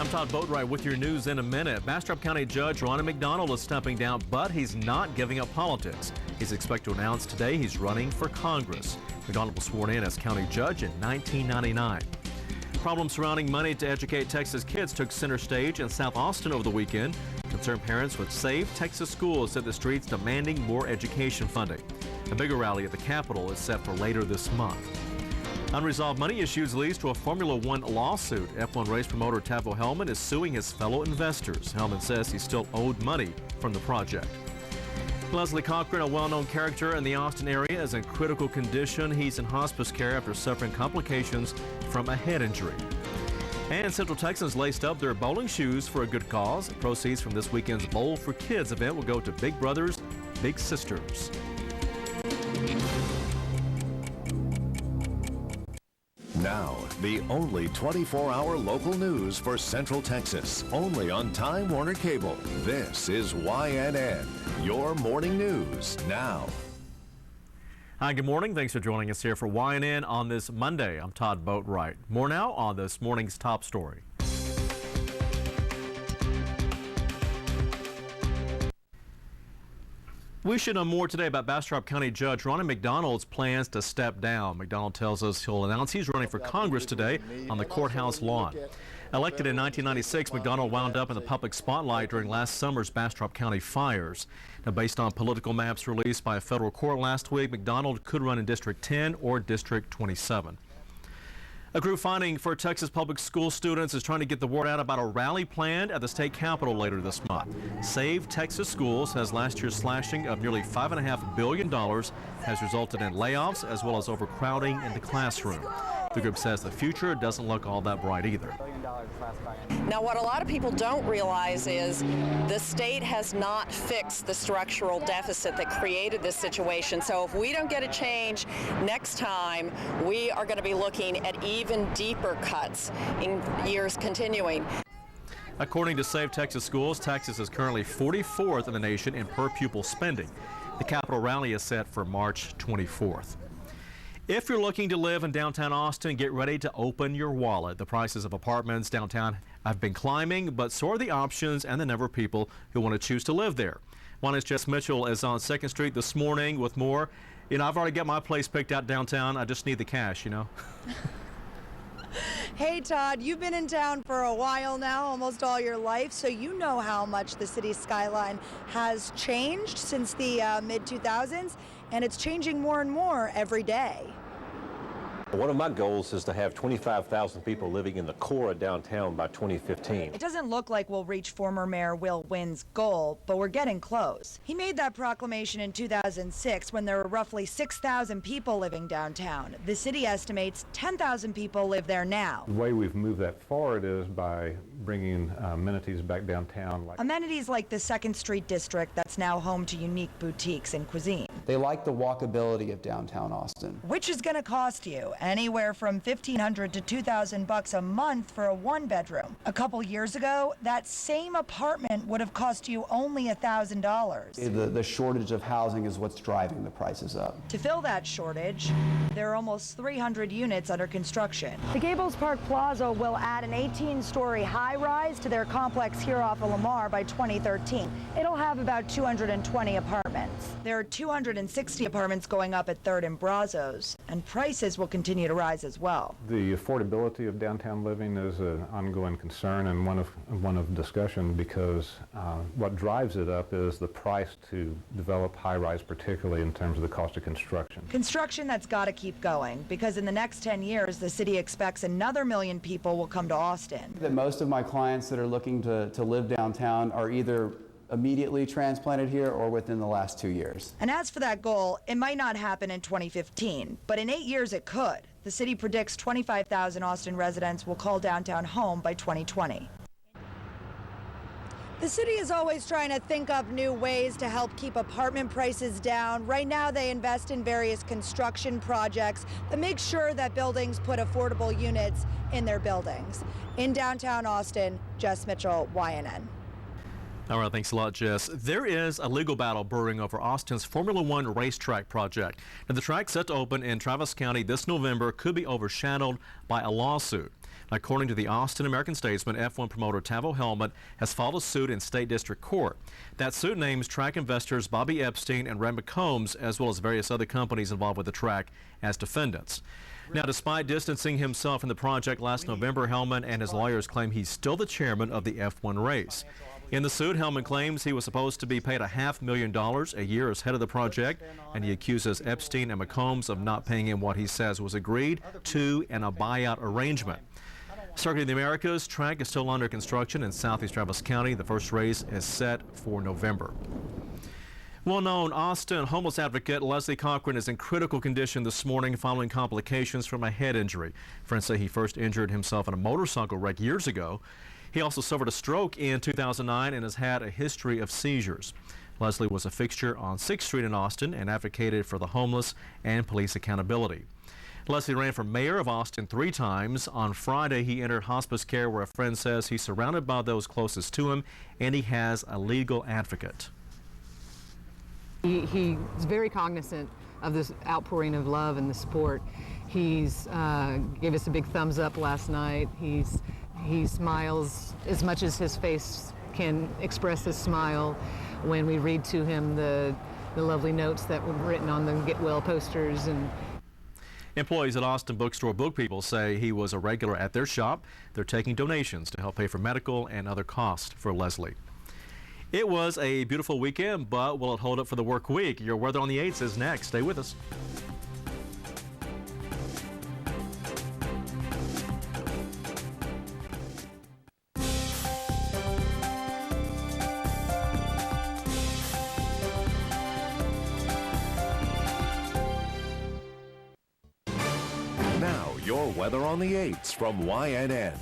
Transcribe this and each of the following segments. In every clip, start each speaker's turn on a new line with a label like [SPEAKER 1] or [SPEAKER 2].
[SPEAKER 1] I'm Todd Boatwright with your news in a minute. Bastrop County Judge Ronnie McDonald is stepping down, but he's not giving up politics. He's expected to announce today he's running for Congress. McDonald was sworn in as county judge in 1999. Problems surrounding money to educate Texas kids took center stage in South Austin over the weekend. Concerned parents with Save Texas Schools set the streets demanding more education funding. A bigger rally at the Capitol is set for later this month. Unresolved money issues leads to a Formula One lawsuit. F1 race promoter Tavo Hellman is suing his fellow investors. Hellman says he still owed money from the project. Leslie Cochran, a well-known character in the Austin area, is in critical condition. He's in hospice care after suffering complications from a head injury. And Central Texans laced up their bowling shoes for a good cause. Proceeds from this weekend's Bowl for Kids event will go to Big Brothers Big Sisters.
[SPEAKER 2] Now, the only 24-hour local news for Central Texas, only on Time Warner Cable. This is YNN, your morning news now.
[SPEAKER 1] Hi, good morning. Thanks for joining us here for YNN on this Monday. I'm Todd Boatwright. More now on this morning's top story. We should know more today about Bastrop County Judge Ronnie McDonald's plans to step down. McDonald tells us he'll announce he's running for Congress today on the courthouse lawn. Elected in 1996, McDonald wound up in the public spotlight during last summer's Bastrop County fires. Now, based on political maps released by a federal court last week, McDonald could run in District 10 or District 27. A group fighting for Texas public school students is trying to get the word out about a rally planned at the state capitol later this month. Save Texas Schools says last year's slashing of nearly $5.5 billion has resulted in layoffs as well as overcrowding in the classroom. The group says the future doesn't look all that bright either.
[SPEAKER 3] Now, what a lot of people don't realize is the state has not fixed the structural deficit that created this situation. So if we don't get a change next time, we are going to be looking at even deeper cuts in years continuing.
[SPEAKER 1] According to Save Texas Schools, Texas is currently 44th in the nation in per pupil spending. The Capitol rally is set for March 24th. If you're looking to live in downtown Austin, get ready to open your wallet. The prices of apartments downtown have been climbing, but so are the options and the number of people who want to choose to live there. One Jess Mitchell is on 2nd Street this morning with more. You know, I've already got my place picked out downtown. I just need the cash, you know.
[SPEAKER 4] Hey Todd, you've been in town for a while now, almost all your life, so you know how much the city's skyline has changed since the mid-2000s, and it's changing more and more every day.
[SPEAKER 5] One of my goals is to have 25,000 people living in the core of downtown by 2015.
[SPEAKER 4] It doesn't look like we'll reach former Mayor Will Wynn's goal, but we're getting close. He made that proclamation in 2006 when there were roughly 6,000 people living downtown. The city estimates 10,000 people live there now.
[SPEAKER 6] The way we've moved that forward is by bringing amenities back downtown.
[SPEAKER 4] Amenities like the 2nd Street district that's now home to unique boutiques and cuisine.
[SPEAKER 7] They like the walkability of downtown Austin.
[SPEAKER 4] Which is going to cost you anywhere from $1,500 to $2,000 a month for a one-bedroom. A couple years ago, that same apartment would have cost you only $1,000.
[SPEAKER 7] The shortage of housing is what's driving the prices up.
[SPEAKER 4] To fill that shortage, there are almost 300 units under construction. The Gables Park Plaza will add an 18-story high-rise to their complex here off of Lamar by 2013. It'll have about 220 apartments. There are 260 apartments going up at 3rd and Brazos, and prices will continue to rise as well.
[SPEAKER 6] The affordability of downtown living is an ongoing concern and one of discussion because what drives it up is the price to develop high-rise, particularly in terms of the cost of construction.
[SPEAKER 4] Construction that's got to keep going because in the next 10 years, the city expects another 1 million people will come to Austin.
[SPEAKER 7] That most of my clients that are looking to live downtown are either immediately transplanted here or within the last 2 years.
[SPEAKER 4] And as for that goal, it might not happen in 2015, but in 8 years it could. The city predicts 25,000 Austin residents will call downtown home by 2020. The city is always trying to think up new ways to help keep apartment prices down. Right now they invest in various construction projects that make sure that buildings put affordable units in their buildings. In downtown Austin, Jess Mitchell, YNN.
[SPEAKER 1] All right, thanks a lot, Jess. There is a legal battle brewing over Austin's Formula One racetrack project. Now, the track set to open in Travis County this November could be overshadowed by a lawsuit. According to the Austin American-Statesman, F1 promoter Tavo Helmuth has filed a suit in state district court. That suit names track investors Bobby Epstein and Ray McCombs, as well as various other companies involved with the track, as defendants. Now, despite distancing himself from the project last November, Helmuth and his lawyers claim he's still the chairman of the F1 race. In the suit, Helmuth claims he was supposed to be paid $500,000 a year as head of the project, and he accuses Epstein and McCombs of not paying him what he says was agreed to in a buyout arrangement. Circuit of the Americas track is still under construction in southeast Travis County. The first race is set for November. Well-known Austin homeless advocate Leslie Cochran is in critical condition this morning following complications from a head injury. Friends say he first injured himself in a motorcycle wreck years ago. He also suffered a stroke in 2009 and has had a history of seizures. Leslie was a fixture on 6th Street in Austin and advocated for the homeless and police accountability. Leslie ran for mayor of Austin 3 times. On Friday, he entered hospice care where a friend says he's surrounded by those closest to him and he has a legal advocate.
[SPEAKER 8] He's very cognizant of this outpouring of love and the support. He's gave us a big thumbs up last night. He smiles as much as his face can express his smile when we read to him the lovely notes that were written on the Get Well posters. And
[SPEAKER 1] employees at Austin Bookstore Book People say he was a regular at their shop. They're taking donations to help pay for medical and other costs for Leslie. It was a beautiful weekend, but will it hold up for the work week? Your weather on the 8s is next. Stay with us.
[SPEAKER 2] Now, your weather on the 8s from YNN.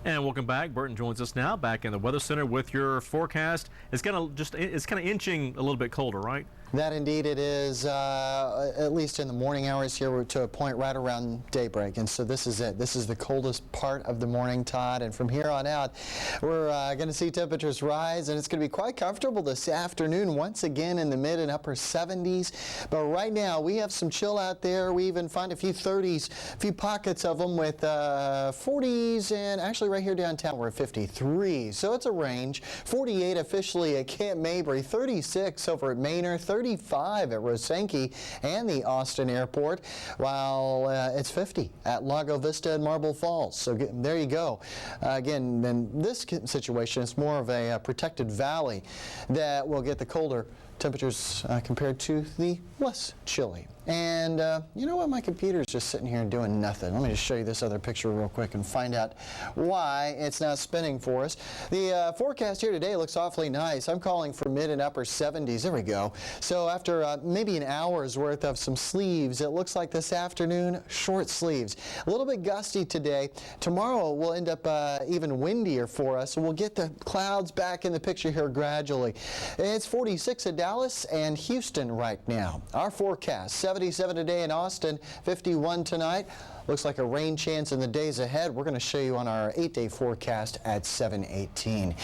[SPEAKER 1] And welcome back. Burton joins us now back in the Weather Center with your forecast. It's kind of inching a little bit colder, right?
[SPEAKER 9] That indeed it is, at least in the morning hours here. We're to a point right around daybreak, and so this is it. This is the coldest part of the morning, Todd, and from here on out, we're going to see temperatures rise, and it's going to be quite comfortable this afternoon, once again in the mid and upper 70s. But right now, we have some chill out there. We even find a few 30s, a few pockets of them with 40s, and actually right here downtown, we're at 53. So it's a range. 48 officially at Camp Mabry, 36 over at Manor, 35 at Rosenke and the Austin Airport, while it's 50 at Lago Vista and Marble Falls. So there you go. Again, in this situation, it's more of a protected valley that will get the colder temperatures compared to the less chilly. And you know what? My computer's just sitting here doing nothing. Let me just show you this other picture real quick and find out why it's not spinning for us. The forecast here today looks awfully nice. I'm calling for mid and upper 70s. There we go. So after maybe an hour's worth of some sleeves, it looks like this afternoon, short sleeves. A little bit gusty today. Tomorrow will end up even windier for us, so we'll get the clouds back in the picture here gradually. It's 46 at Dallas and Houston right now. Our forecast, 77 today in Austin, 51 tonight. Looks like a rain chance in the days ahead. We're going to show you on our 8-day forecast at 7:18.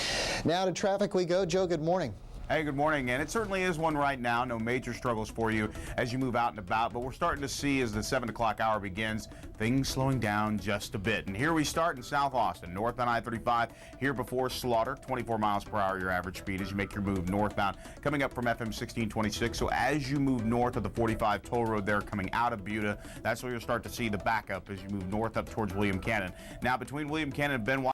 [SPEAKER 9] Now to traffic we go. Joe, good morning.
[SPEAKER 10] Hey, good morning, and it certainly is one right now. No major struggles for you as you move out and about, but we're starting to see as the 7 o'clock hour begins, things slowing down just a bit. And here we start in South Austin, northbound I-35, here before Slaughter, 24 miles per hour your average speed as you make your move northbound, coming up from FM 1626. So as you move north of the 45 toll road there coming out of Buda, that's where you'll start to see the backup as you move north up towards William Cannon. Now between William Cannon and Benoit,